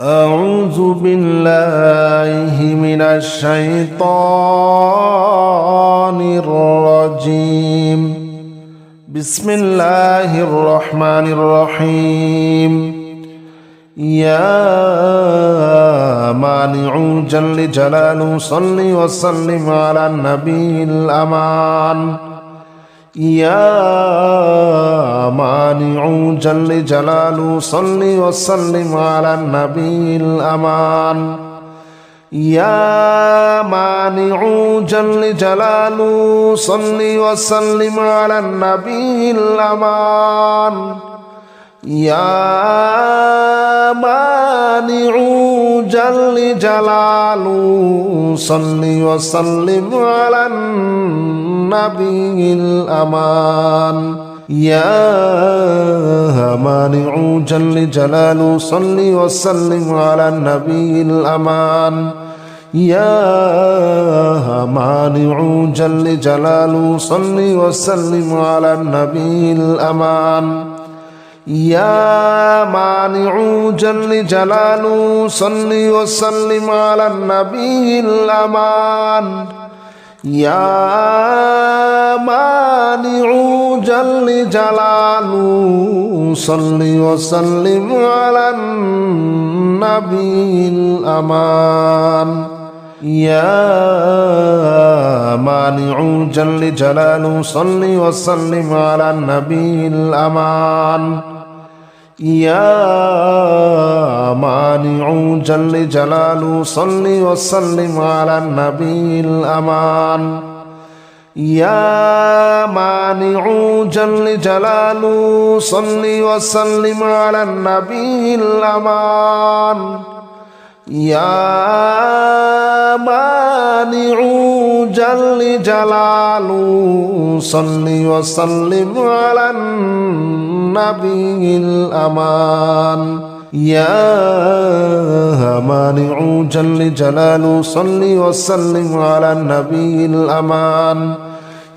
أعوذ بالله من الشيطان الرجيم. بسم الله الرحمن الرحيم. يا مانع جل جلاله صل وسلم على النبي الأمان. يا مانع جل جلاله صل وسلم على النبي الأمان. يا مانع جل جلاله صل وسلم على النبي الأمان. يا مانع جل جلاله صل وسلم على النبي الأمان. يا مانع جل جلاله صل وسلم على النبي الأمان. يا مانع جل جلاله صل وسلم على النبي الأمان. يا مانع جل جلاله صل وسلم على النبي الأمان. يا مانع جل جلاله صل وسلم على النبي الأمان. يا مانع جل جلاله صل وسلم على النبي الأمان. يا مانع جل جلاله صل وسلم على النبي الأمان. يا مانع جل جلاله صل وسلم على النبي الأمان. يا مانع جل جلاله صل وسلم على النبي الأمان. يا مانع جل جلاله صل وسلم على النبي الأمان.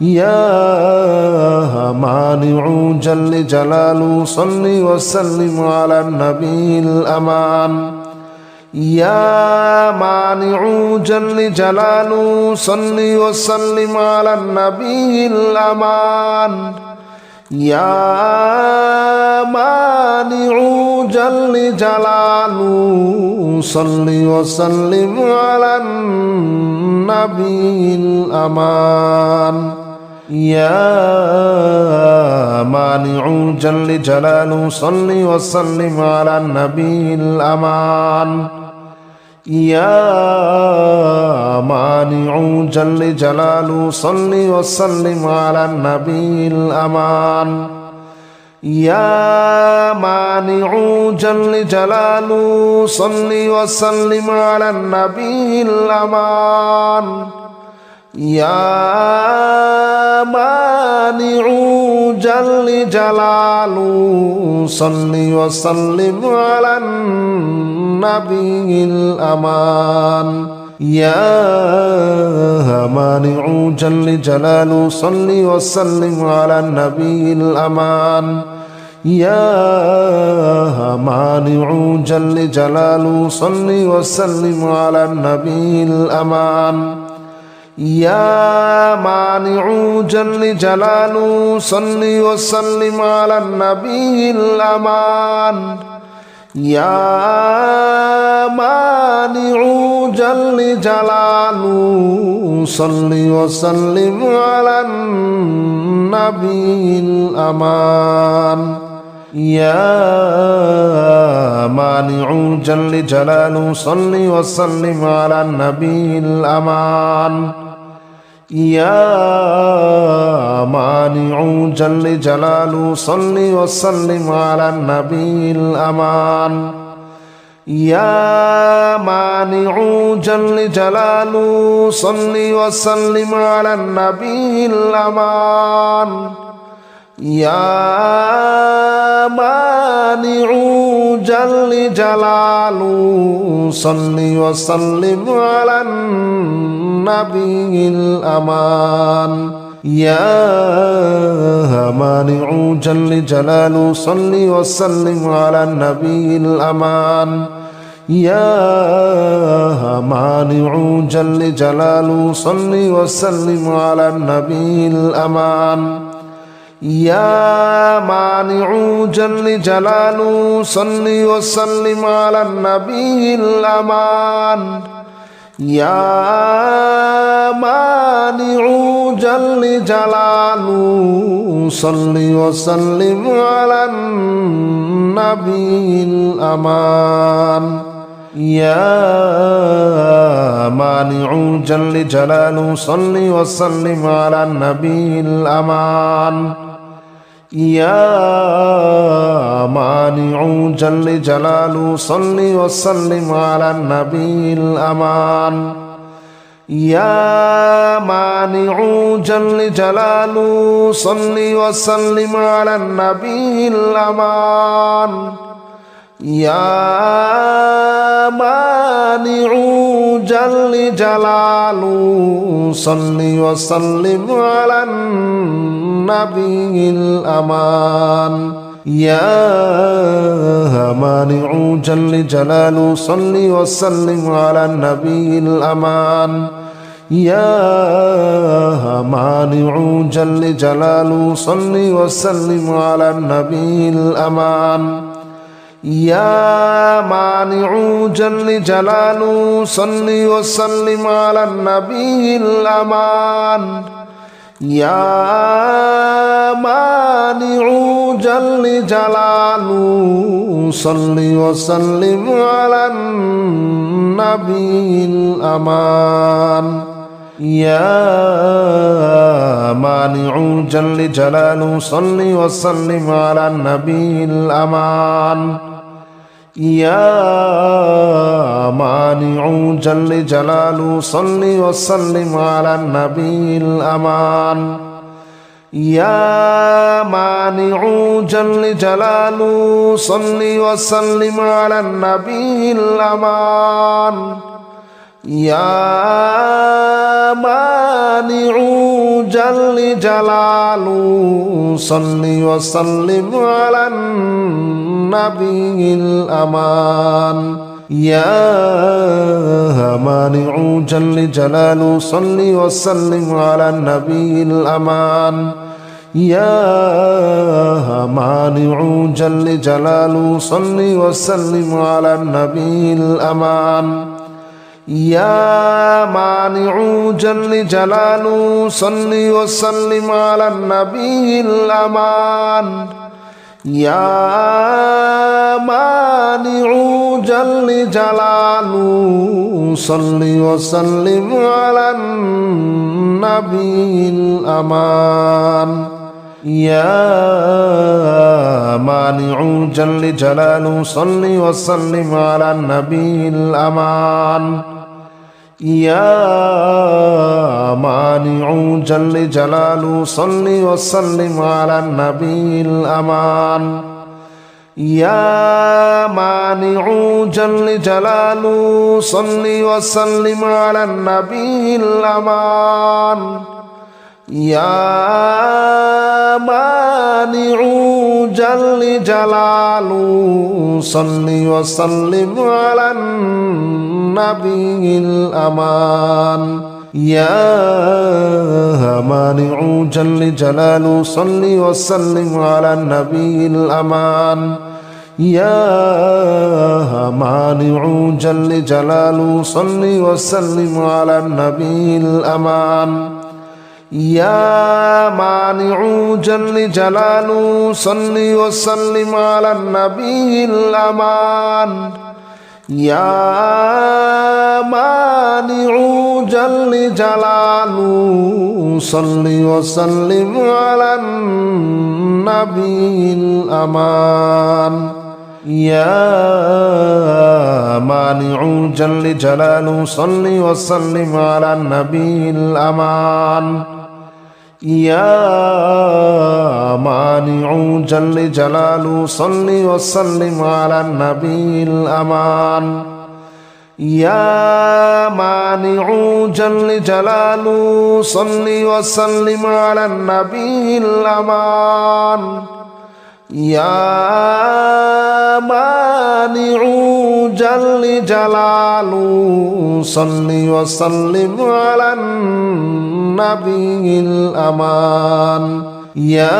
يا مانع جل جلاله صل وسلم على النبي الأمان. يا مانع جل جلاله صل وسلم على النبي الأمان. يا مانع جل جلاله صل وسلم على النبي الأمان. يا مانع جل جلاله صل وسلم على النبي الأمان. يا مانع جل جلاله صل وسلم على النبي الأمان. يا مانع جل جلاله صل وسلم على النبي الأمان. يا مانع جل جلاله صل وسلم على النبي الأمان. يا مانع جل جلاله صل وسلم على النبي الأمان. يا مانع جل جلاله صل وسلم على النبي الأمان. يا مانع جل جلاله صل وسلم على النبي الأمان. يا مانع جل جلاله صل وسلم على النبي الأمان. يا مانع جل جلاله صل وسلم على النبي الأمان. يا مانع جل جلاله صل وسلم على النبي الأمان. يا مانع جل جلاله صل وسلم على النبي الأمان. يا مانع جل جلاله صل وسلم على النبي الأمان. يا مانع جل جلاله صل وسلم على النبي الأمان. يا مانع جل جلاله صل وسلم على النبي الأمان يا مانع جل جلاله صل وسلم على النبي الأمان يا مانع جل جلاله صل وسلم على النبي الأمان يا مانع جل جلاله صل وسلم على النبي الأمان يا مانع جل جلاله صل وسلم على النبي الأمان يا مانع جل جلاله صل وسلم على النبي الأمان يا مانع جل جلاله صل وسلم على النبي الأمان يا مانع جل جلاله صل وسلم على النبي الأمان يا مانع جل جلاله صل وسلم على النبي الأمان يا مانع جل جلاله صل وسلم على النبي الأمان يا مانع جل جلاله صل وسلم على النبي الأمان يا مانع جل جلاله صل وسلم على النبي الأمان يا مانع جل جلاله صل وسلم على النبي الأمان يا مانع جل جلاله صل وسلم على النبي الأمان يا مانع جل جلاله صل وسلم على النبي الأمان يا مانع جل جلاله صل وسلم على النبي الأمان يا مانع جل جلاله صل وسلم على النبي الأمان يا مانع جل جلاله صل وسلم على النبي الأمان يا مانع جل جلاله صل وسلم على النبي الأمان يا مانع جل جلاله صل وسلم على النبي الأمان يا مانع جل جلاله صل وسلم على النبي الأمان يا مانع جل جلاله صل وسلم على النبي الأمان يا مانع جل جلاله صل وسلم على النبي الأمان يا مانع جل جلاله صل وسلم على النبي الأمان يا مانع جل جلاله صل وسلم على النبي الأمان يا مانع جل جلاله صل وسلم على النبي الأمان يا مانع جل جلاله صل وسلم على النبي الأمان يا مانع جل جلاله صل وسلم على النبي الأمان يا مانع جل جلاله صل وسلم على النبي الأمان يا مانع جل جلاله صل وسلم على النبي الأمان يا مانع جل جلاله صل وسلم على النبي الأمان يا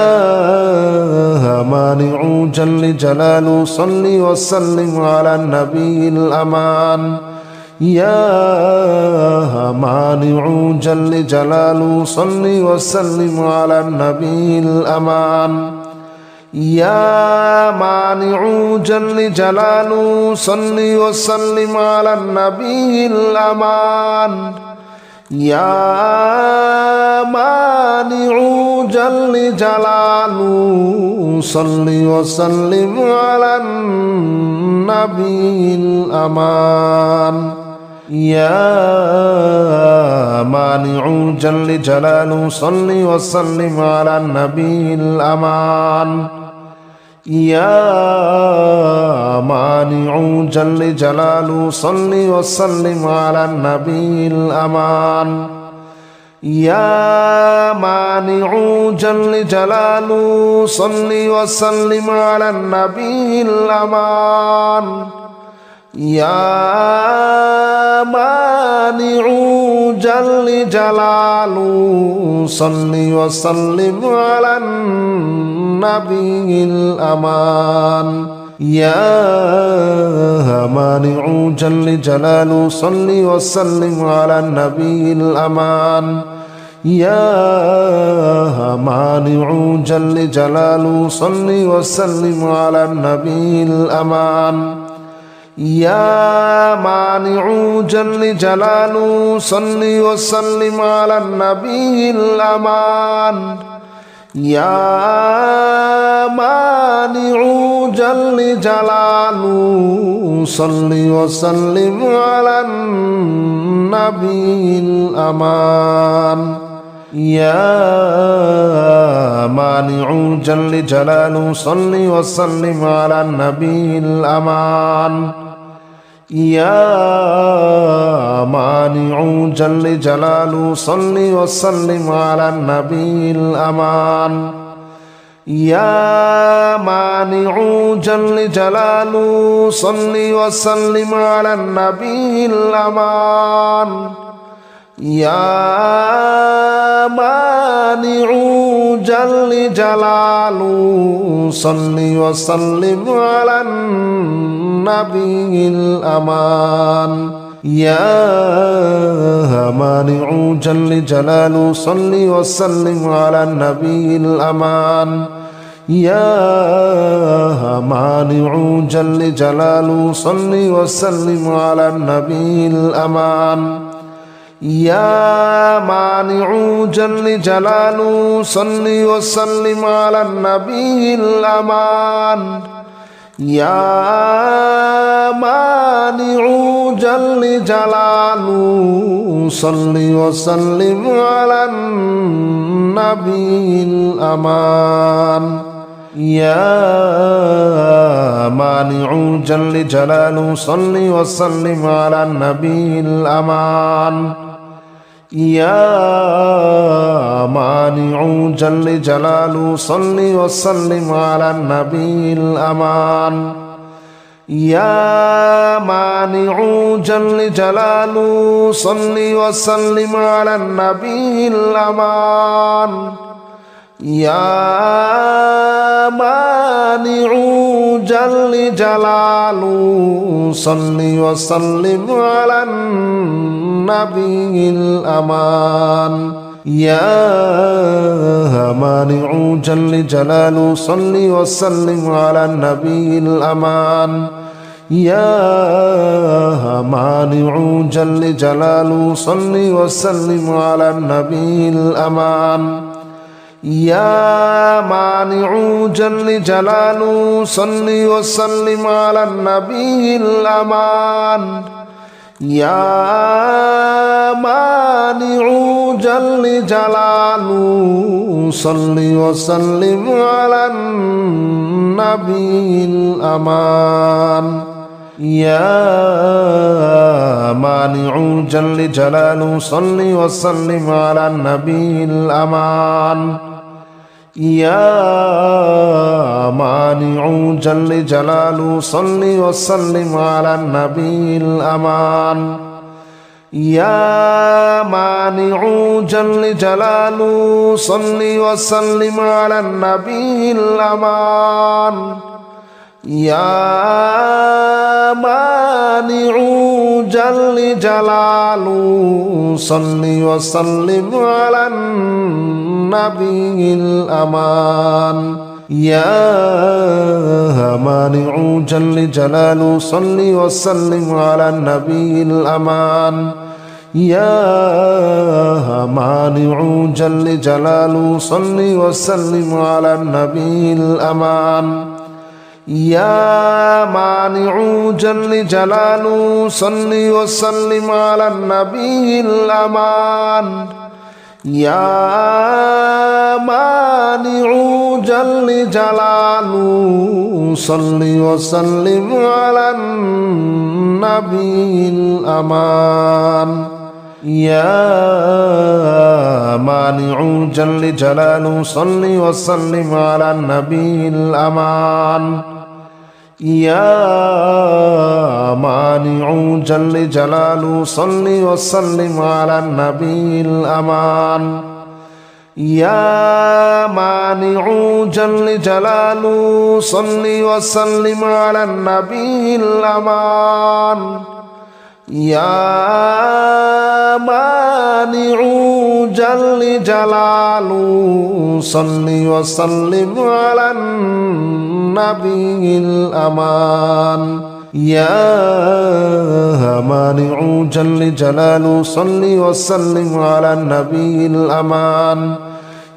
مانع جل جلاله صل وسلم على النبي الأمان يا مانع جل جلاله صل وسلم على النبي الأمان يا مانع جل جلاله صل وسلم على النبي الأمان يا مانع جل جلاله صل وسلم على النبي الأمان يا مانع جل جلاله صل وسلم على النبي الأمان يا مانع جل جلاله صل وسلم على النبي الأمان يا مانع جل جلاله صل وسلم على النبي الأمان يا مانع جل جلاله صل وسلم على النبي الأمان يا مانع جل جلاله صل وسلم على النبي الأمان يا مانع جل جلاله صل وسلم على النبي الأمان يا مانع جل جلاله صل وسلم على النبي الأمان يا مانع جل جلاله صل وسلم على النبي الأمان يا مانع جل جلاله صل وسلم على النبي الأمان يا مانع جل جلاله صل وسلم على النبي الأمان يا مانع جل جلاله صل وسلم على النبي الأمان يا مانع جل جلاله صل وسلم على النبي الأمان يا مانع جل جلاله صل وسلم على النبي الأمان يا مانع جل جلاله صل وسلم على النبي الأمان يا مانع جل جلاله صل وسلم على النبي الأمان يا مانع جل جلاله صل وسلم على النبي الأمان يا مانع جل جلاله صل وسلم على النبي الأمان يا مانع جل جلاله صل وسلم على النبي الأمان يا مانع جل جلاله صل وسلم على النبي الأمان يا مانع جل جلاله صل وسلم على النبي الأمان يا مانع جل جلاله صل وسلم على النبي الأمان يا مانع جل جلاله صل وسلم على النبي الأمان يا مانع جل جلاله صل وسلم على النبي الأمان يا مانع جل جلاله صل وسلم على النبي الأمان يا مانع جل جلاله صل وسلم على النبي الأمان يا مانع جل جلاله صل وسلم على النبي الأمان يا مانع جل جلاله صل وسلم على النبي الأمان يا مانع جل جلاله صل وسلم على النبي الأمان يا مانع جل جلاله صل وسلم على النبي الأمان يا مانع جل جلاله صل وسلم على النبي الأمان يا مانع جل جلاله صل وسلم على النبي الأمان يا مانع جل جلاله صل وسلم على النبي الأمان يا مانع جل جلاله صل وسلم على النبي الأمان يا مانع جل جلاله صل وسلم على النبي الأمان يا مانع جل جلاله صل وسلم على النبي الأمان يا مانع جل جلاله صل وسلم على النبي الأمان يا مانع جل جلاله صل وسلم على النبي الأمان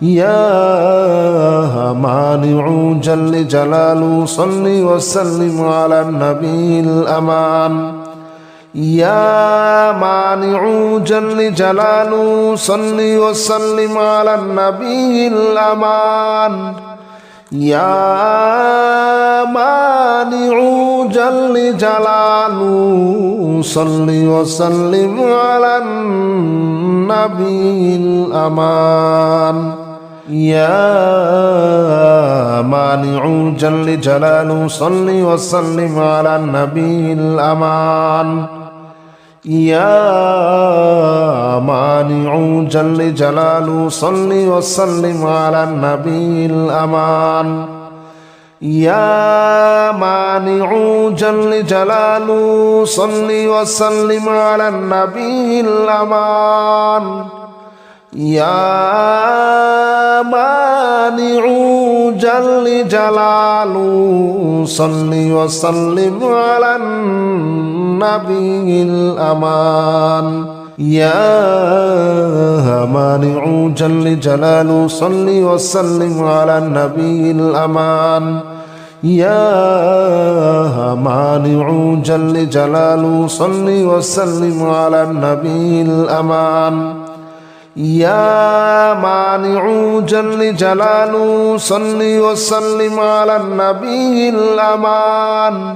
يا مانع جل جلاله صل وسلم على النبي الأمان يا مانع جل جلاله صل وسلم على النبي الأمان يا مانع جل جلاله صل وسلم على النبي الأمان يا مانع جل جلاله صل وسلم على النبي الأمان يا مانع جل جلاله صل وسلم على النبي الأمان يا مانع جل جلاله صل وسلم على النبي الأمان يا مانع جل جلاله صل وسلم على النبي الأمان يا مانع جل جلاله صل وسلم على النبي الأمان يا مانع جل جلاله صل وسلم على النبي الأمان يا مانع جل جلاله صل وسلم على النبي الأمان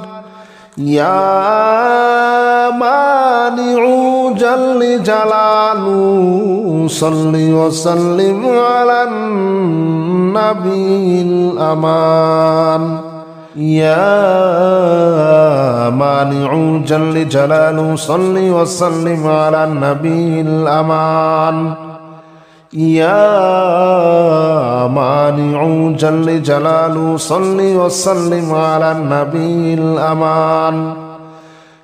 يا مانع جل جلاله صل وسلم على النبي الأمان يا مانع جل جلاله صل وسلم على النبي الأمان يا مانع جل جلاله صل وسلم على النبي الأمان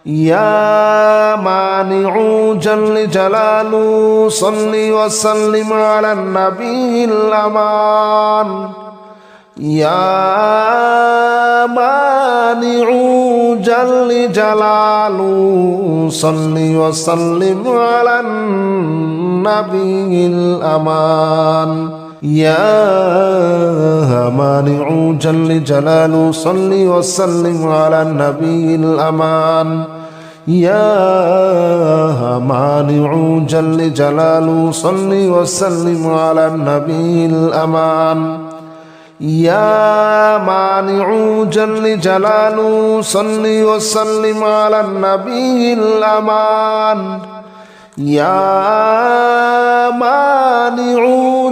يا مانع جل جلاله صل وسلم على النبي الأمان يا مانع جل جلاله صل وسلم على النبي الأمان يا مانع جل جلاله صل وسلم على النبي الأمان يا مانع جل جلاله صل وسلم على النبي الأمان يا مانع جل جلاله صل وسلم على النبي الأمان يا مانع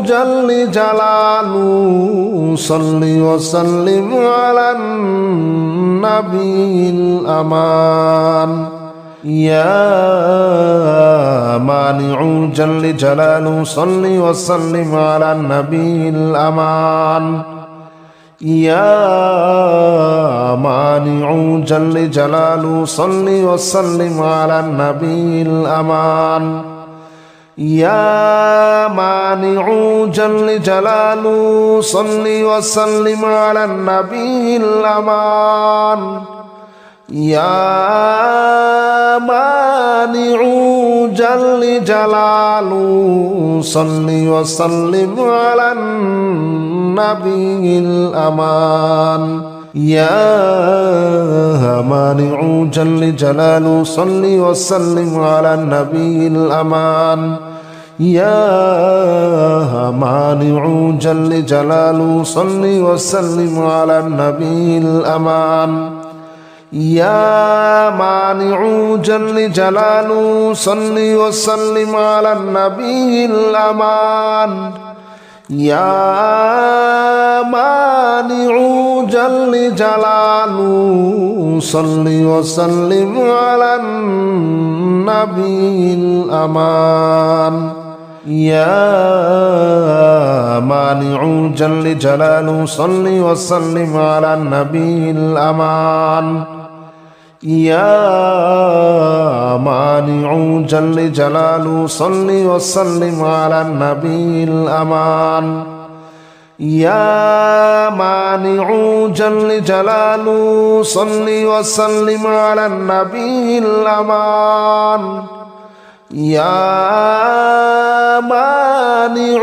جل جلاله صل وسلم على النبي الأمان يا مانع جل جلاله صل وسلم على النبي الأمان يا مانع جل جلاله صل وسلم على النبي الأمان يا مانع جل جلاله صل وسلم على النبي الأمان يا مانع جل جلاله صل وسلم على النبي الأمان يا مانع جل جلاله صل وسلم على النبي الأمان يا مانع جل جلاله صل وسلم على النبي الأمان يا مانع جل جلاله صل وسلم على النبي الأمان يا مانع جل جلاله صل وسلم على النبي الأمان يا مانع جل جلاله صل وسلم على النبي الأمان يا مانع جل جلاله صل وسلم على النبي الأمان يا مانع جل جلاله صل وسلم على النبي الأمان يا مانع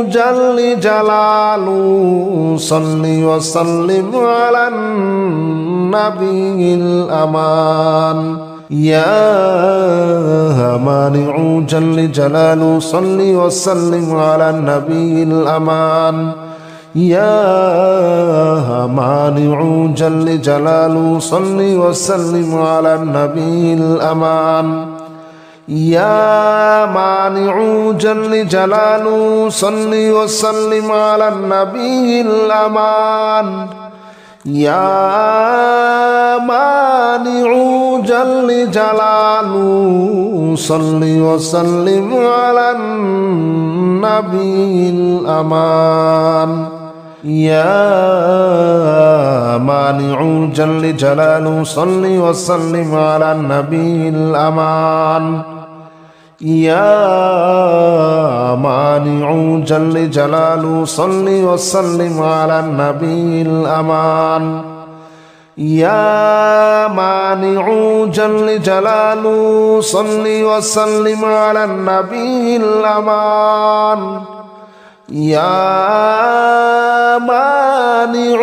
جل جلاله صل وسلم على النبي الأمان يا مانع جل جلاله صل وسلم على النبي الأمان يا مانع جل جلاله صل وسلم على النبي الأمان يا مانع جل جلاله صل وسلم على النبي الأمان يا مانع جل جلاله صل وسلم على النبي الأمان يا مانع جل جلاله صل وسلم على النبي الأمان يا مانع جل جلاله صل وسلم على النبي الأمان يا مانع جل جلاله صل وسلم على النبي الأمان يا مانع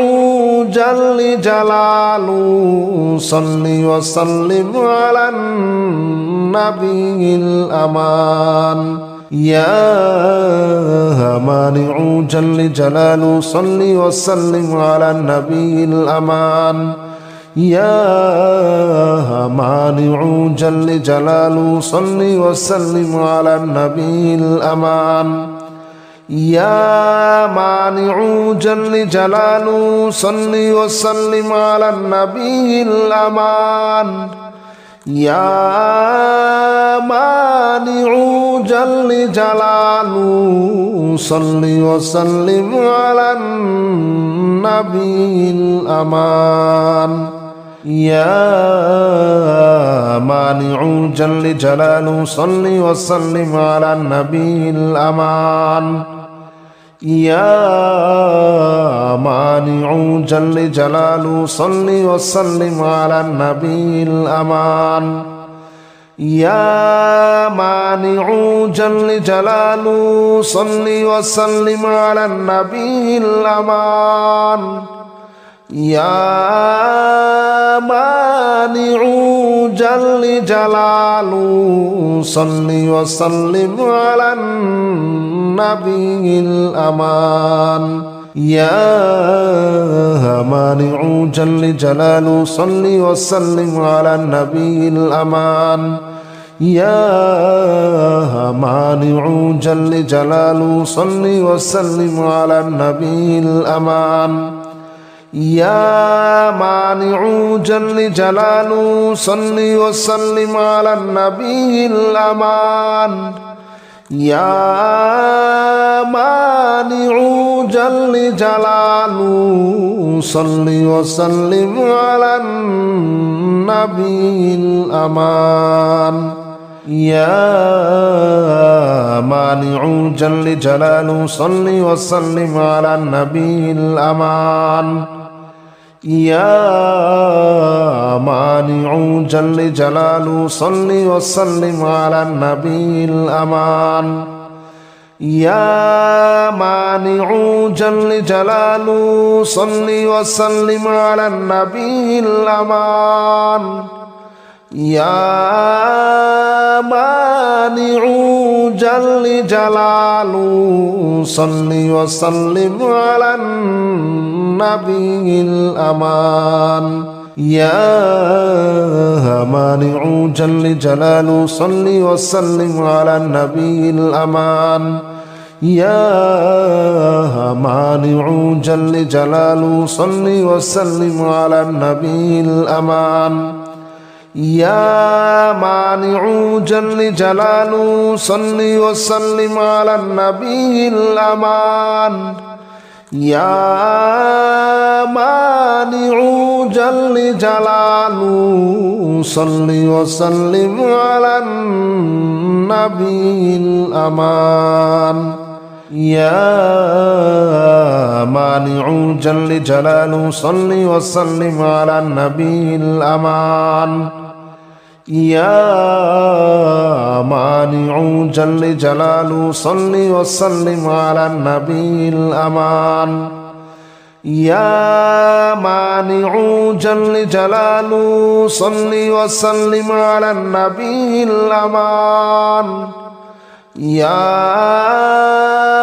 جل جلاله صل وسلم على النبي الأمان يا مانع جل جلاله صل وسلم على النبي الأمان يا مانع جل جلاله صل وسلم على النبي الأمان يا مانع جل جلاله صل وسلم على النبي الأمان يا مانع جل جلاله صل وسلم على النبي الأمان يا مانع جل جلاله صل وسلم على النبي الأمان يا مانع جل جلاله صل وسلم على النبي الأمان يا مانع جل جلاله صل وسلم على النبي الأمان يا مانع جل جلاله صل وسلم على النبي الأمان يا مانع جل جلاله صل وسلم على النبي الأمان يا مانع جل جلاله صل وسلم على النبي الأمان يا مانع جل جلاله صل وسلم على النبي الأمان يا مانع جل جلاله صل وسلم على النبي الأمان يا مانع جل جلاله صل وسلم على النبي الأمان يا مانع جل جلاله صل وسلم على النبي الأمان يا مانع جل جلاله صل وسلم على النبي الأمان يا مانع جل جلاله صل وسلم على النبي الأمان يا مانع جل جلاله صل وسلم على النبي الأمان يا مانع جل جلاله صل وسلم على النبي الأمان يا مانع جل جلاله صل وسلم على النبي الأمان يا مانع جل جلاله صل وسلم على النبي الأمان يا مانع جل جلاله صل وسلم على النبي الأمان يا مانع جل جلاله صل وسلم على النبي الأمان يا مانع جل جلاله صل وسلم على النبي الأمان يا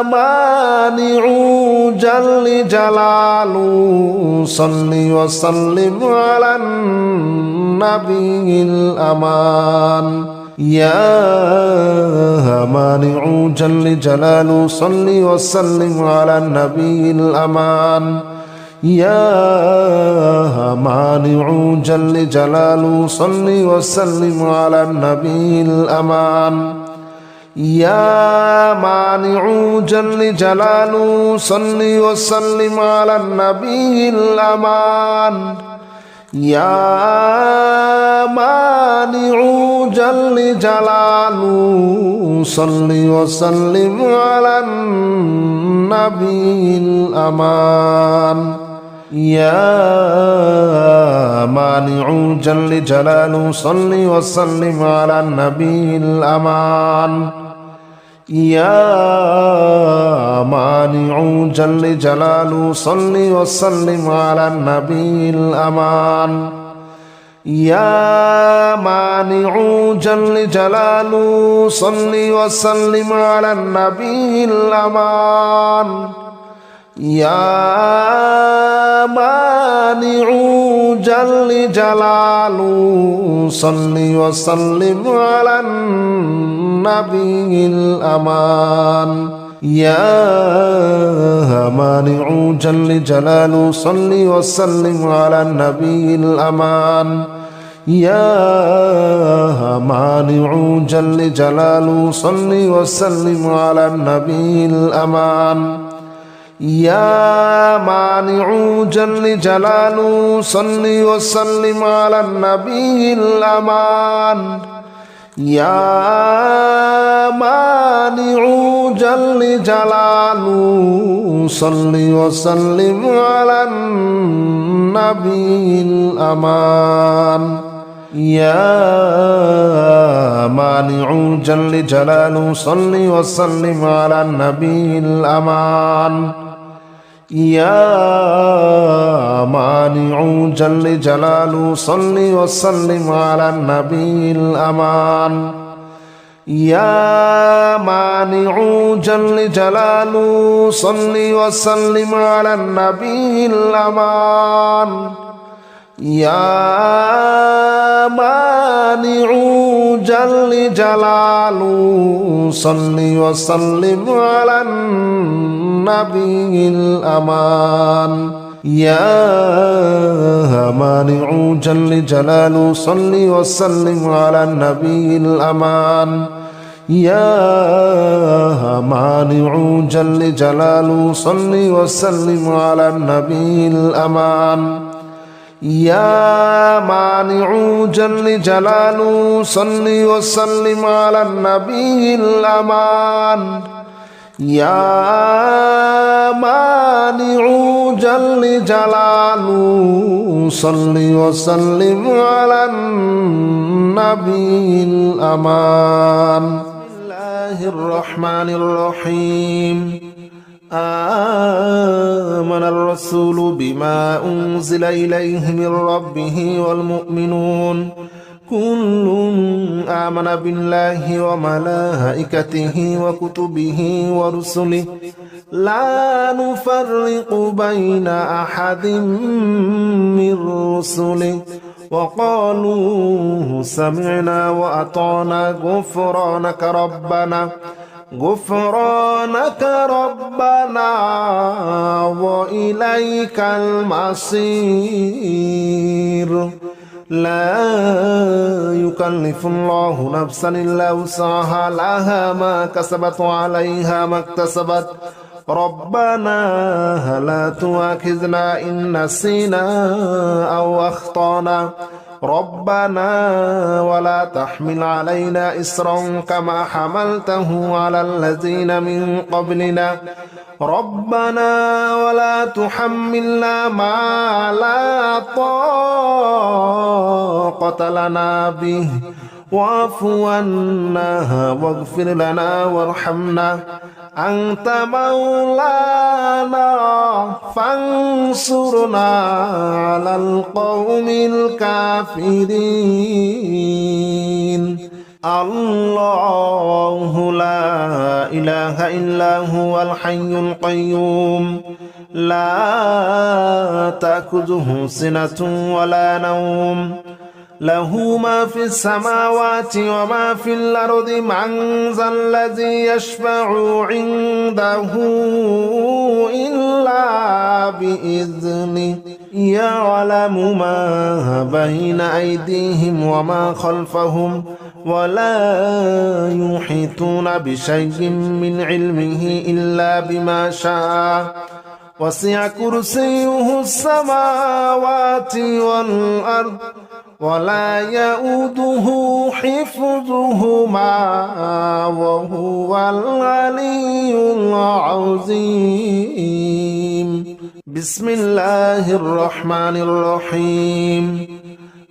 مانع جل جلاله صل وسلم على النبي الأمان يا مانع جل جلاله صل وسلم على النبي الأمان يا مانع جل جلاله صل وسلم على النبي الأمان يا مانع جل جلاله صل وسلم على النبي الأمان يا مانع جل جلاله صل وسلم على النبي الأمان يا مانع جل جلاله صل وسلم على النبي الأمان يا مانع جل جلاله صل وسلم على النبي الأمان يا مانع جل جلاله صل وسلم على النبي الأمان يا مانع جل جلاله صل وسلم على النبي الأمان يا مانع جل جلاله صل وسلم على النبي الأمان يا مانع جل جلاله صل وسلم على النبي الأمان يا مانع جل جلاله صل وسلم على النبي الأمان يا مانع جل جلاله صل وسلم على النبي الأمان يا مانع جل جلاله صل وسلم على النبي الأمان يا مانع جل جلاله صل وسلم على النبي الأمان يا مانع جل جلاله صل وسلم على النبي الأمان يا مانع جل جلاله صل وسلم على النبي الأمان يا مانع جل جلاله صل وسلم على النبي الأمان يا مانع جل جلاله صل وسلم على النبي الأمان يا مانع جل جلاله صل وسلم على النبي الأمان يا مانع جل جلاله صل وسلم على النبي الأمان بسم الله الرحمن الرحيم آمن الرسول بما أنزل إليه من ربه والمؤمنون كل آمن بالله وملائكته وكتبه ورسله لا نفرق بين أحد من رسله وقالوا سمعنا وأطعنا غفرانك ربنا وإليك المصير لا يكلف الله نفسا إلا وسعها لها ما كسبت وعليها ما اكتسبت ربنا لا تؤاخذنا إن نسينا أو أخطأنا ربنا ولا تحمل علينا إصرا كما حملته على الذين من قبلنا ربنا ولا تحملنا ما لا طاقة لنا به واعف عنا واغفر لنا وارحمنا أنت مولانا فانصرنا على القوم الكافرين الله لا إله إلا هو الحي القيوم لا تأخذه سنة ولا نوم له ما في السماوات وما في الأرض من ذا الذي يشفع عنده إلا بإذنه يعلم ما بين أيديهم وما خلفهم ولا يحيطون بشيء من علمه إلا بما شاء وسع كرسيه السماوات والأرض ولا يؤوده حفظهما وهو العلي العظيم بسم الله الرحمن الرحيم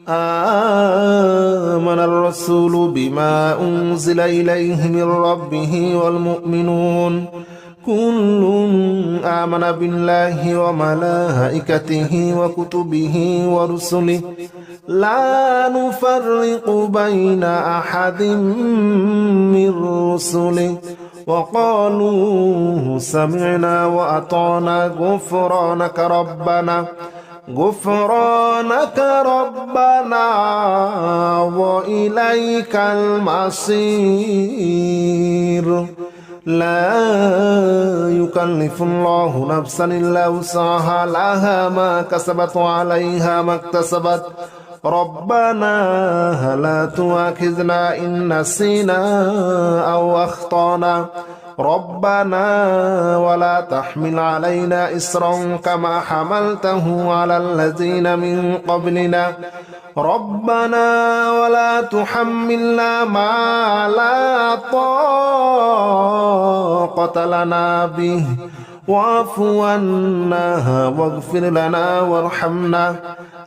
آمن الرسول بما أنزل إليه من ربه والمؤمنون كل آمن بالله وملائكته وكتبه ورسله لا نفرق بين أحد من رسله وقالوا سمعنا وأطعنا غفرانك ربنا وإليك المصير لا يكلف الله نفسا إلا وسعها لها ما كسبت وعليها ما اكتسبت ربنا لا تؤاخذنا إن نسينا أو أخطأنا ربنا ولا تحمل علينا إصرا كما حملته على الذين من قبلنا ربنا ولا تحملنا ما لا طاقة لنا به واعف عنا واغفر لنا وارحمنا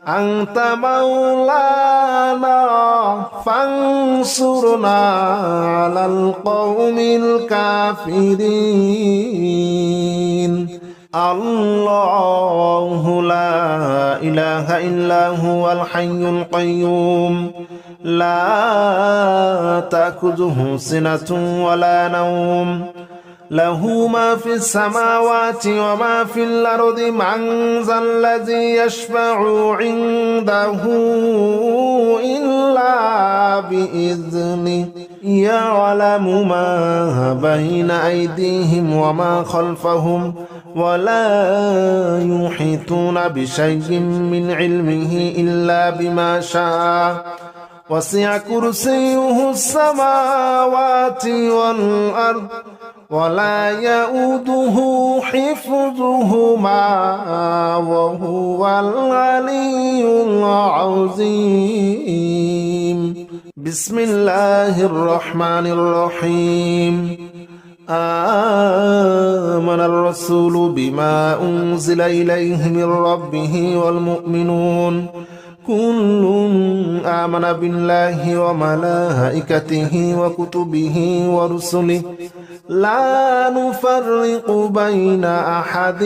أنت مولانا فانصرنا على القوم الكافرين الله لا إله إلا هو الحي القيوم لا تأخذه سنة ولا نوم له ما في السماوات وما في الأرض من ذا الذي يشفع عنده إلا بإذنه يعلم ما بين أيديهم وما خلفهم ولا يحيطون بشيء من علمه إلا بما شاء وسع كرسيه السماوات والأرض ولا يؤوده حفظهما وهو العلي العظيم بسم الله الرحمن الرحيم آمن الرسول بما أنزل إليه من ربه والمؤمنون كل آمن بالله وملائكته وكتبه ورسله لا نفرق بين أحد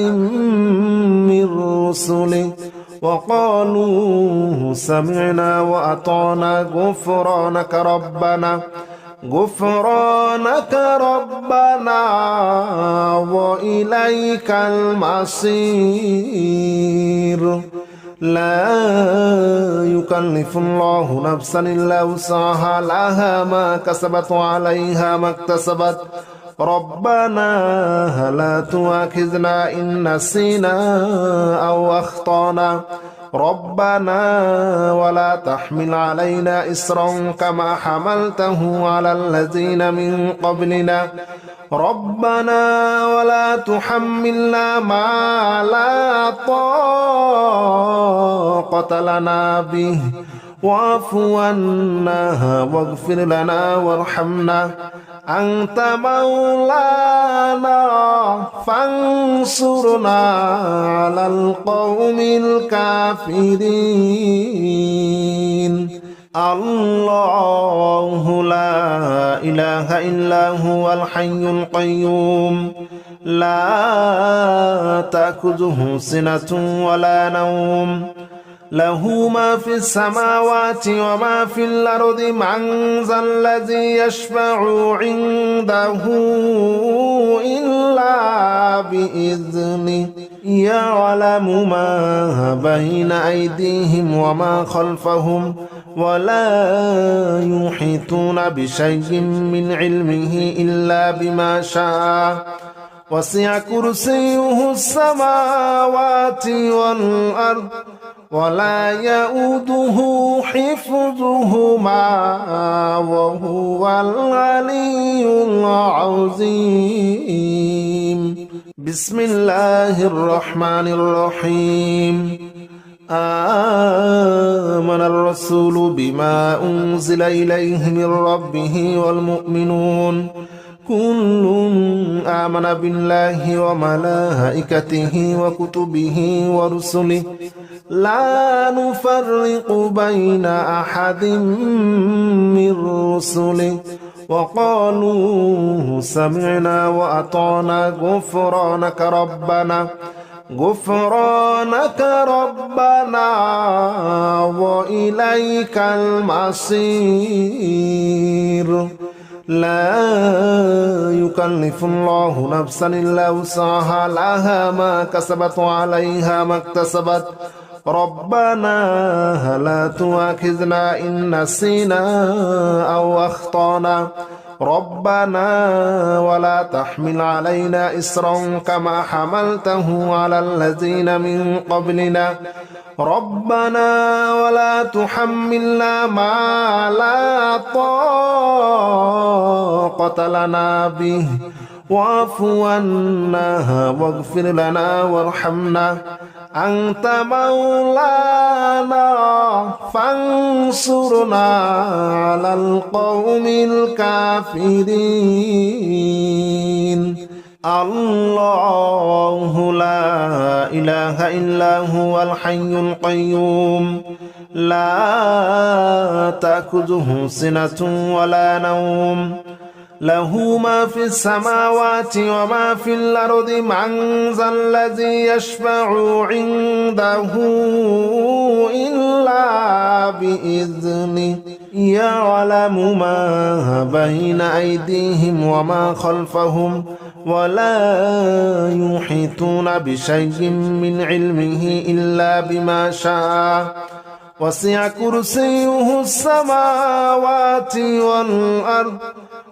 من رسله وقالوا سمعنا وأطعنا غفرانك ربنا وإليك المصير لا يكلف الله نفسا إلا وسعها لها ما كسبت وعليها ما اكتسبت ربنا لا تؤاخذنا إن نسينا أو أخطأنا ربنا ولا تحمل علينا إصرا كما حملته على الذين من قبلنا ربنا ولا تحملنا ما لا طاقة لنا به واعف عنا واغفر لنا وارحمنا أنت مولانا فانصرنا على القوم الكافرين الله لا إله إلا هو الحي القيوم لا تأخذه سنة ولا نوم له ما في السماوات وما في الأرض من ذا الذي يشفع عنده إلا بإذنه يعلم ما بين أيديهم وما خلفهم ولا يحيطون بشيء من علمه إلا بما شاء وسع كرسيه السماوات والأرض ولا يؤوده حفظهما وهو العلي العظيم بسم الله الرحمن الرحيم آمن الرسول بما أنزل إليه من ربه والمؤمنون كل آمن بالله وملائكته وكتبه ورسله لا نفرق بين أحد من رسله وقالوا سمعنا وأطعنا غفرانك ربنا وإليك المصير لا يكلف الله نفسا إلا وسعها لها ما كسبت وعليها ما اكتسبت ربنا لا تؤاخذنا إن نسينا أو أخطأنا ربنا ولا تحمل علينا إصرا كما حملته على الذين من قبلنا ربنا ولا تحملنا ما لا طاقة لنا به واعف عنا واغفر لنا وارحمنا أنت مولانا فانصرنا على القوم الكافرين الله لا إله إلا هو الحي القيوم لا تأخذه سنة ولا نوم له ما في السماوات وما في الأرض من ذا الذي يشفع عنده إلا بإذنه يعلم ما بين أيديهم وما خلفهم ولا يحيطون بشيء من علمه إلا بما شاء وسع كرسيه السماوات والأرض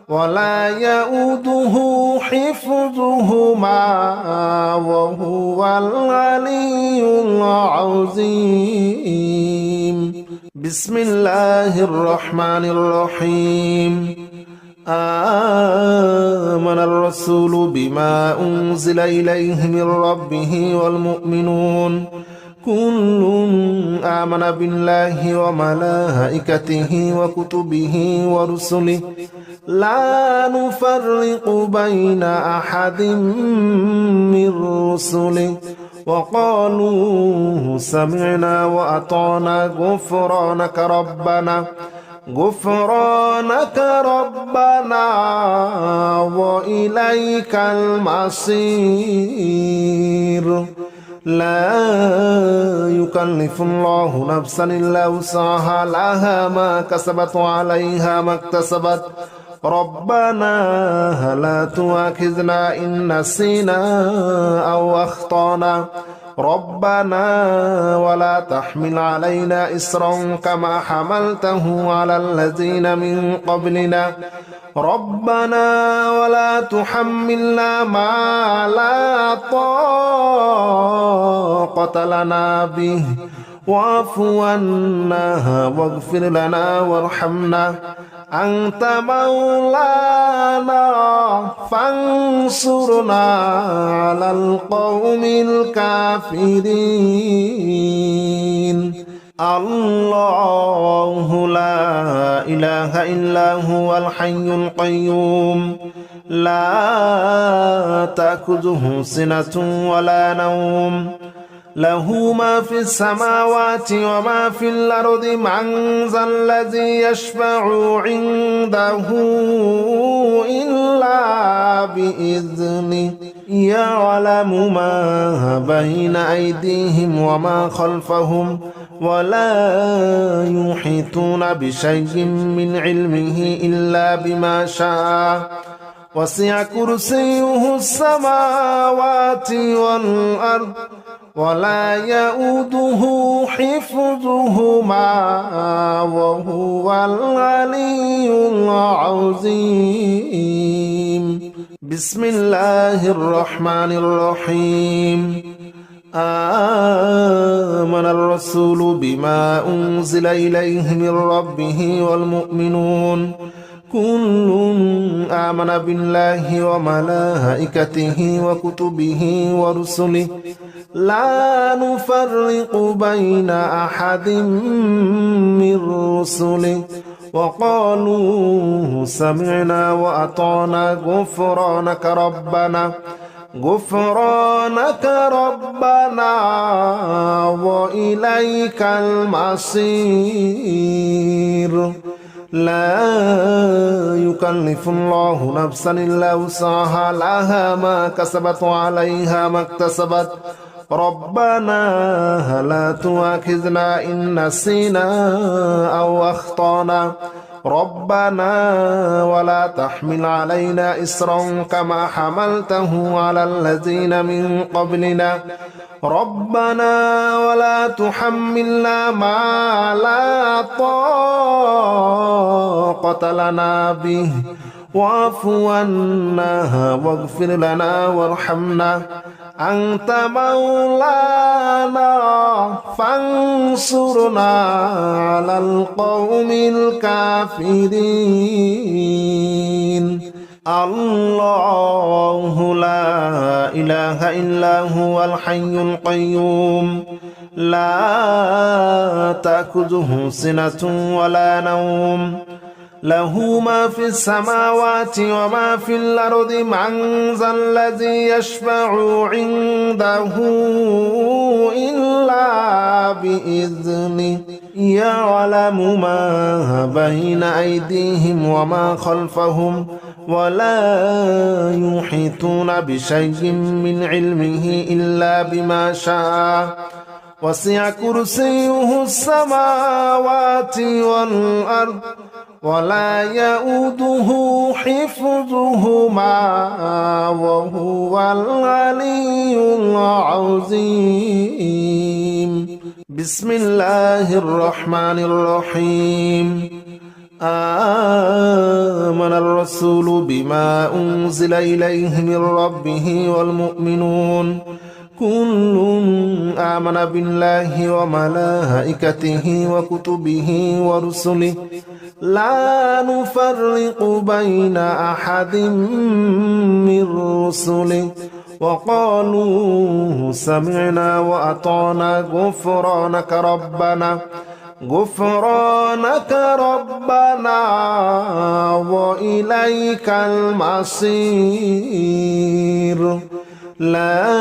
ولا يؤوده حفظهما وهو العلي العظيم بسم الله الرحمن الرحيم آمن الرسول بما أنزل إليه من ربه والمؤمنون كل آمن بالله وملائكته وكتبه ورسله لا نفرق بين أحد من رسله وقالوا سمعنا وأطعنا غفرانك ربنا وإليك المصير لا يكلف الله نفسا إلا وسعها لها ما كسبت وعليها ما اكتسبت ربنا لا تؤاخذنا إن نسينا أو أخطأنا ربنا ولا تحمل علينا إصرا كما حملته على الذين من قبلنا ربنا ولا تحملنا ما لا طاقة لنا به واعف عنا واغفر لنا وارحمنا أنت مولانا فانصرنا على القوم الكافرين الله لا إله إلا هو الحي القيوم لا تأخذه سنة ولا نوم له ما في السماوات وما في الأرض من ذا الذي يشفع عنده إلا بإذنه يعلم ما بين أيديهم وما خلفهم ولا يحيطون بشيء من علمه إلا بما شاء وسع كرسيه السماوات والأرض ولا يؤوده حفظهما وهو العلي العظيم بسم الله الرحمن الرحيم آمن الرسول بما أنزل إليه من ربه والمؤمنون كل آمن بالله وملائكته وكتبه ورسله لا نفرق بين أحد من رسله وقالوا سمعنا وأطعنا غفرانك ربنا وإليك المصير لا يكلف الله نفسا إلا وسعها لها ما كسبت وعليها ما اكتسبت ربنا لا تؤاخذنا إن نسينا أو أخطأنا ربنا ولا تحمل علينا إصرا كما حملته على الذين من قبلنا ربنا ولا تحملنا ما لا طاقة لنا به واعف عنا واغفر لنا وارحمنا أنت مولانا فانصرنا على القوم الكافرين الله لا إله إلا هو الحي القيوم لا تأخذه سنة ولا نوم له ما في السماوات وما في الأرض من ذا الذي يشفع عنده إلا بإذنه يعلم ما بين أيديهم وما خلفهم ولا يحيطون بشيء من علمه إلا بما شاء وسع كرسيه السماوات والأرض ولا يؤوده حفظهما وهو العلي العظيم. بسم الله الرحمن الرحيم. آمن الرسول بما أنزل إليه من ربه والمؤمنون كل آمن بالله وملائكته وكتبه ورسله لا نفرق بين أحد من رسله وقالوا سمعنا وأطعنا غفرانك ربنا وإليك المصير. لا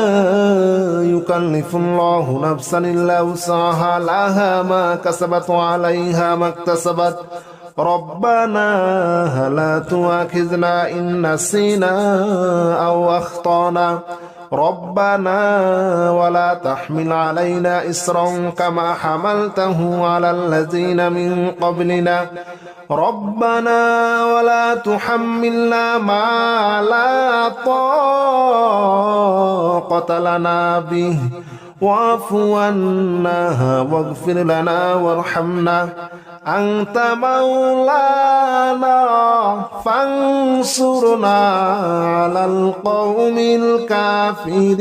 يكلف الله نفسا إلا وسعها لها ما كسبت وعليها ما اكتسبت ربنا لا تؤاخذنا إن نسينا أو أخطأنا ربنا ولا تحمل علينا إصرا كما حملته على الذين من قبلنا ربنا ولا تحملنا ما لا طاقة لنا به واعف عنا واغفر لنا وارحمنا أنت مولانا فانصرنا على القوم الكافرين.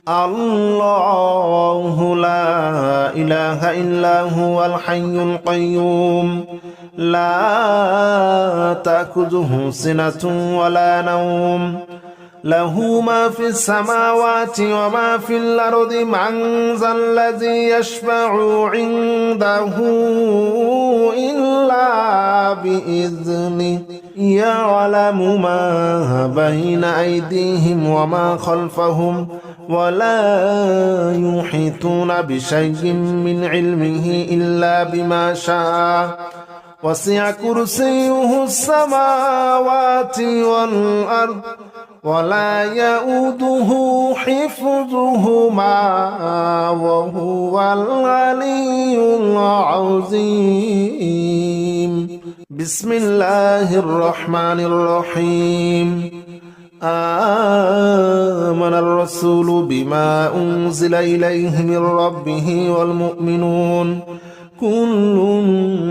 الله لا إله إلا هو الحي القيوم لا تأخذه سنة ولا نوم له ما في السماوات وما في الأرض من ذا الذي يشفع عنده إلا بإذنه يعلم ما بين أيديهم وما خلفهم ولا يحيطون بشيء من علمه إلا بما شاء وسع كرسيه السماوات والأرض ولا يؤوده حفظهما وهو العلي العظيم. بسم الله الرحمن الرحيم. آمن الرسول بما أنزل إليه من ربه والمؤمنون كل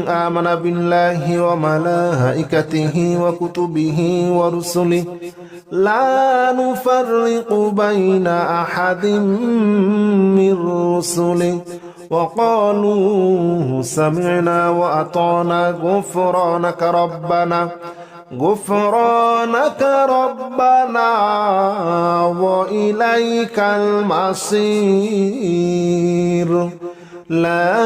آمن بالله وملائكته وكتبه ورسله لا نفرق بين أحد من رسله وقالوا سمعنا وأطعنا غفرانك ربنا وإليك المصير. لا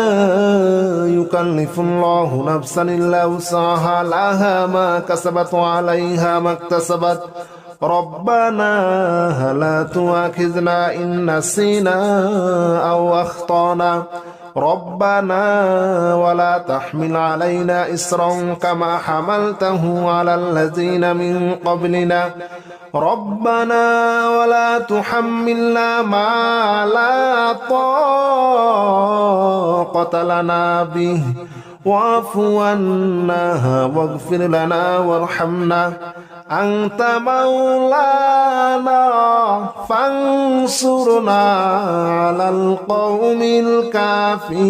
يكلف الله نفسا إلا وسعها لها ما كسبت وعليها ما اكتسبت ربنا لا تؤاخذنا إن نسينا أو أخطأنا ربنا ولا تحمل علينا إصرا كما حملته على الذين من قبلنا ربنا ولا تحملنا ما لا طاقة لنا به واعف عنا واغفر لنا وارحمنا أنت مولانا فانصرنا على القوم الكافرين.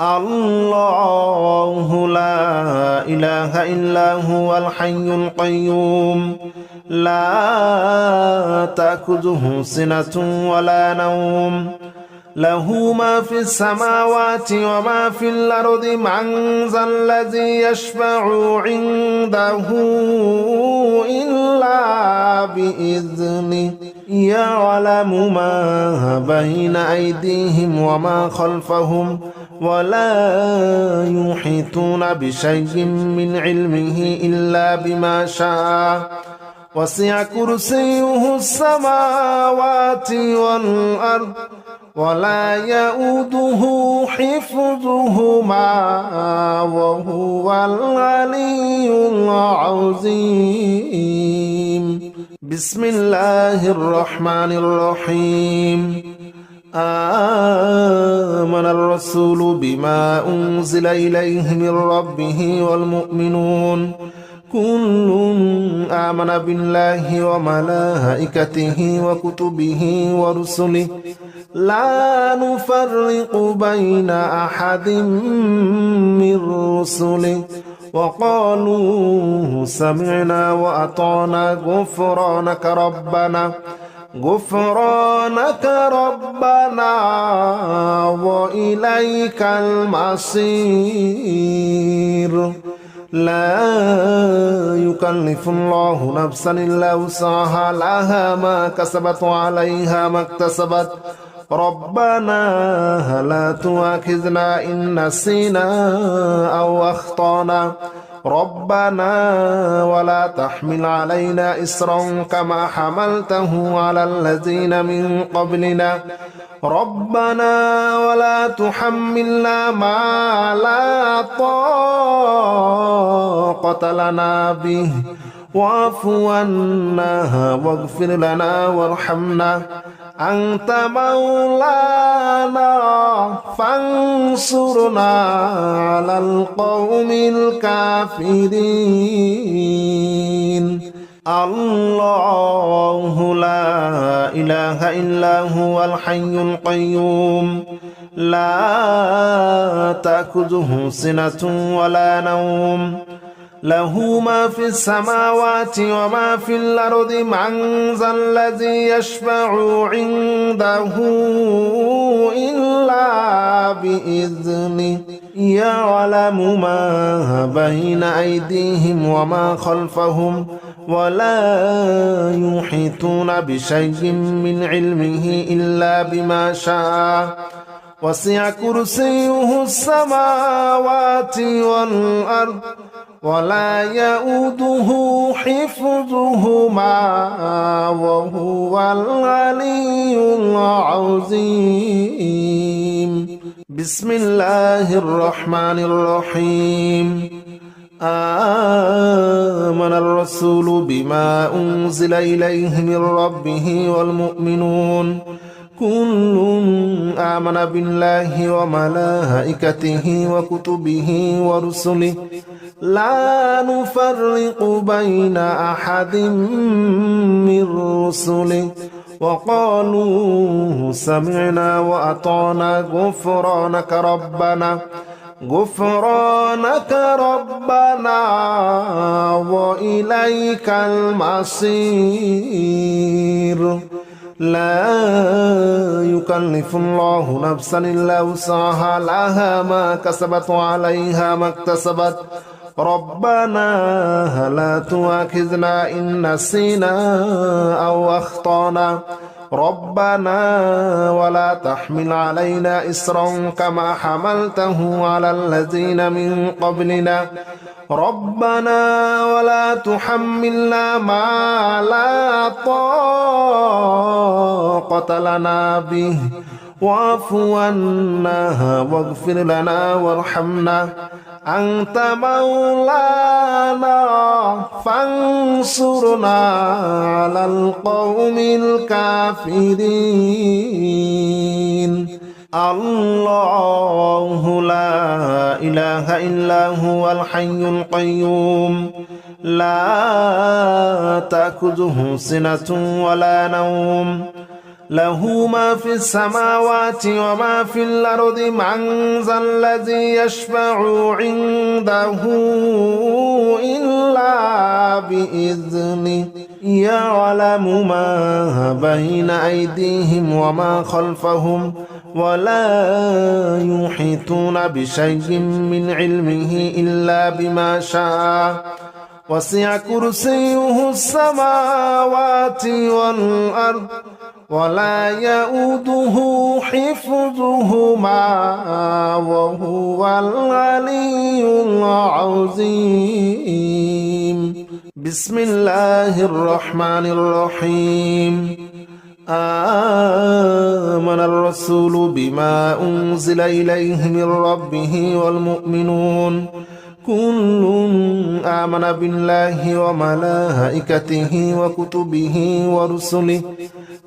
الله لا إله إلا هو الحي القيوم لا تأخذه سنة ولا نوم له ما في السماوات وما في الأرض من ذا الذي يشفع عنده إلا بإذنه يعلم ما بين أيديهم وما خلفهم ولا يحيطون بشيء من علمه إلا بما شاء وسع كرسيه السماوات والأرض ولا يؤوده حفظهما وهو العلي العظيم. بسم الله الرحمن الرحيم. آمن الرسول بما أنزل إليه من ربه والمؤمنون كل آمن بالله وملائكته وكتبه ورسله لا نفرق بين أحد من رسله وقالوا سمعنا وأطعنا غفرانك ربنا وإليك المصير لا يكلف الله نفسا إلا وسعها لها ما كسبت وعليها ما اكتسبت ربنا لا تؤاخذنا إن نسينا أو أخطأنا ربنا ولا تحمل علينا إصرا كما حملته على الذين من قبلنا ربنا ولا تحملنا ما لا طاقة لنا به واعف عنا واغفر لنا وارحمنا أنت مولانا فانصرنا على القوم الكافرين الله لا إله إلا هو الحي القيوم لا تأخذه سنة ولا نوم له ما في السماوات وما في الأرض من ذا الذي يشفع عنده إلا بإذنه يعلم ما بين أيديهم وما خلفهم ولا يحيطون بشيء من علمه إلا بما شاء وسع كرسيه السماوات والأرض ولا يؤوده حفظهما وهو العلي العظيم بسم الله الرحمن الرحيم آمن الرسول بما أنزل إليه من ربه والمؤمنون كل آمن بالله وملائكته وكتبه ورسله لا نفرق بين أحد من رسله وقالوا سمعنا وأطعنا غفرانك ربنا وإليك المصير لا يكلف الله نفسا إلا وسعها لها ما كسبت وعليها ما اكتسبت ربنا لا تؤاخذنا إن نسينا أو أخطأنا ربنا ولا تحمل علينا إصرا كما حملته على الذين من قبلنا ربنا ولا تحملنا ما لا طاقة لنا به واعف عنا واغفر لنا وارحمنا أنت مولانا فانصرنا على القوم الكافرين الله لا إله إلا هو الحي القيوم لا تأخذه سنة ولا نوم له ما في السماوات وما في الأرض من ذا الذي يشفع عنده إلا بإذنه يعلم ما بين أيديهم وما خلفهم ولا يحيطون بشيء من علمه إلا بما شاء وسع كرسيه السماوات والأرض ولا يؤوده حفظهما وهو العلي العظيم بسم الله الرحمن الرحيم آمن الرسول بما أنزل إليه من ربه والمؤمنون كل آمن بالله وملائكته وكتبه ورسله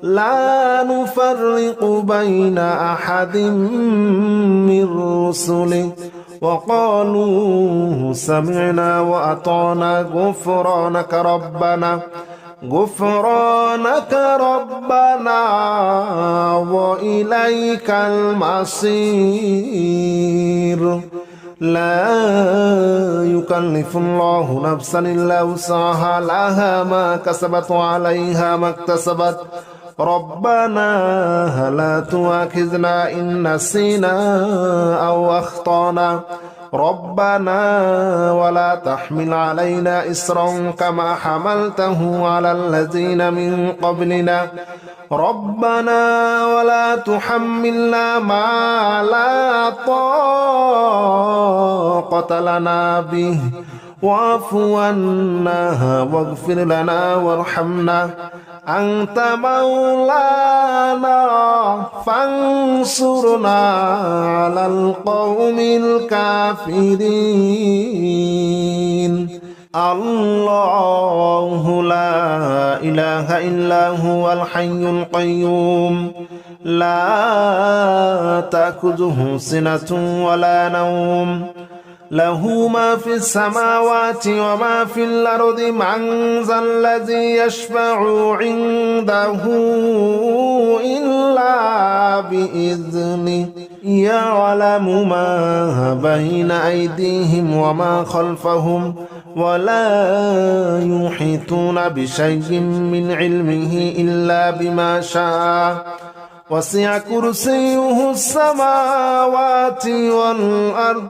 لا نفرق بين أحد من رسله وقالوا سمعنا وأطعنا غفرانك ربنا وإليك المصير لا يكلف الله نفسا إلا وسعها لها ما كسبت وعليها ما اكتسبت ربنا لا تؤاخذنا إن نسينا أو أخطأنا ربنا ولا تحمل علينا إصرا كما حملته على الذين من قبلنا ربنا ولا تحملنا ما لا طاقة لنا به واعف عنا واغفر لنا وارحمنا أنت مولانا فانصرنا على القوم الكافرين الله لا إله إلا هو الحي القيوم لا تأخذه سنة ولا نوم له ما في السماوات وما في الأرض من ذا الذي يشفع عنده إلا بإذنه يعلم ما بين أيديهم وما خلفهم ولا يحيطون بشيء من علمه إلا بما شاء وسع كرسيه السماوات والأرض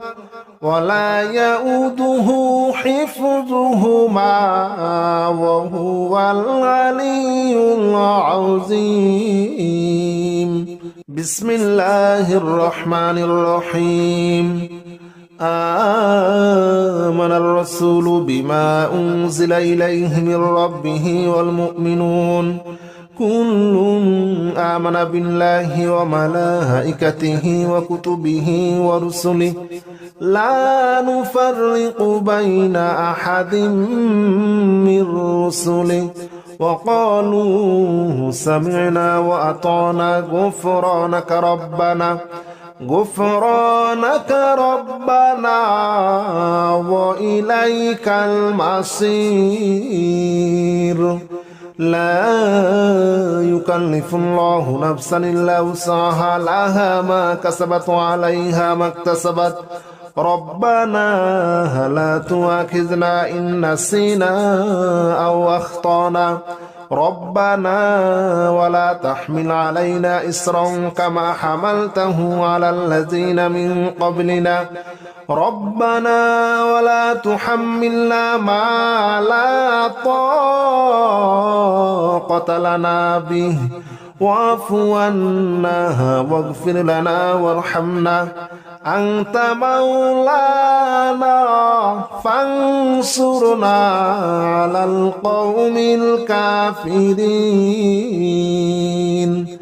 ولا يؤوده حفظهما وهو العلي العظيم بسم الله الرحمن الرحيم آمن الرسول بما أنزل إليه من ربه والمؤمنون كل آمن بالله وملائكته وكتبه ورسله لا نفرق بين أحد من رسله وقالوا سمعنا وأطعنا غفرانك ربنا وإليك المصير لا يكلف الله نفسا إلا وسعها لها ما كسبت وعليها ما اكتسبت ربنا لا تؤاخذنا إن نسينا أو أخطأنا ربنا ولا تحمل علينا إصرا كما حملته على الذين من قبلنا ربنا ولا تحملنا ما لا طاقة لنا به واعف عنا واغفر لنا وارحمنا أنت مولانا فانصرنا على القوم الكافرين